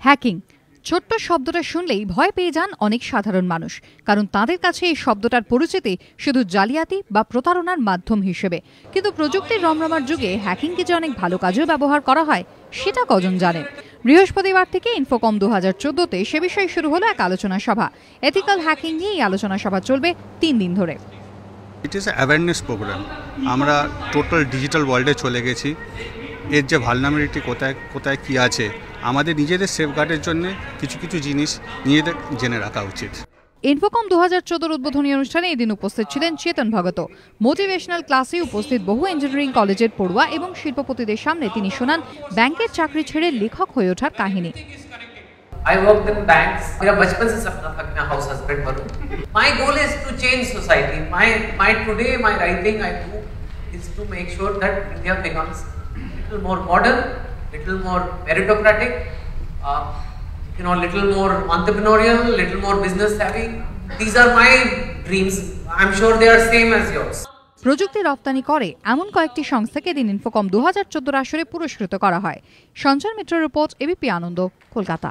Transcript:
Hacking ছোট্ট শব্দটা শুনলেই ভয় পেয়ে যান অনেক সাধারণ মানুষ, কারণ তাদের কাছে এই শব্দটার পরিচিতি শুধু জালিয়াতি বা প্রতারণার মাধ্যম হিসেবে। কিন্তু প্রযুক্তির রমরমার যুগে হ্যাকিংকে যে অনেক ভালো কাজেও ব্যবহার করা হয় সেটা কজন জানে। বৃহস্পতিবার থেকে ইনফোকম 2014-তে সে বিষয়ে শুরু হলো এক আলোচনা সভা। এথিক্যাল হ্যাকিং নিয়ে এই আলোচনা সভা চলবে 3 দিন ধরে। It is awareness programme. আমরা টোটাল ডিজিটাল ওয়ার্ল্ডে চলে গেছি। এর যে ভালনারেবিলিটি কোথায় কোথায় কী আছে, আমাদের নিজেদের সেফগার্ডের জন্য কিছু কিছু জিনিস নিজেদের জেনে রাখা উচিত। ইনফোকম 2014 উদ্বোধনী অনুষ্ঠানে এদিন উপস্থিত ছিলেন চেতন ভগত। মোটিভেশনাল ক্লাসে উপস্থিত বহু ইঞ্জিনিয়ারিং কলেজের পড়ুয়া এবং শিল্পপতিদের সামনে তিনি শোনান ব্যাংকের চাকরি ছেড়ে লেখক হয়ে ওঠার কাহিনী। I worked in banks. मेरा बचपन से सपना था कि मैं हाउस हस्बैंड बनूं. My goal is to change society. My writing I do is to make sure that India becomes little more modern, little more meritocratic, little more entrepreneurial, little more business savvy. These are my dreams. I'm sure they are same as yours. প্রযুক্তি রপ্তানি করে এমন কয়েকটি সংস্থাকে দিন infocom 2014 আসরে পুরস্কৃত করা হয়। সঞ্চয় মিত্র রিপোর্ট, এবিপি আনন্দ, কলকাতা।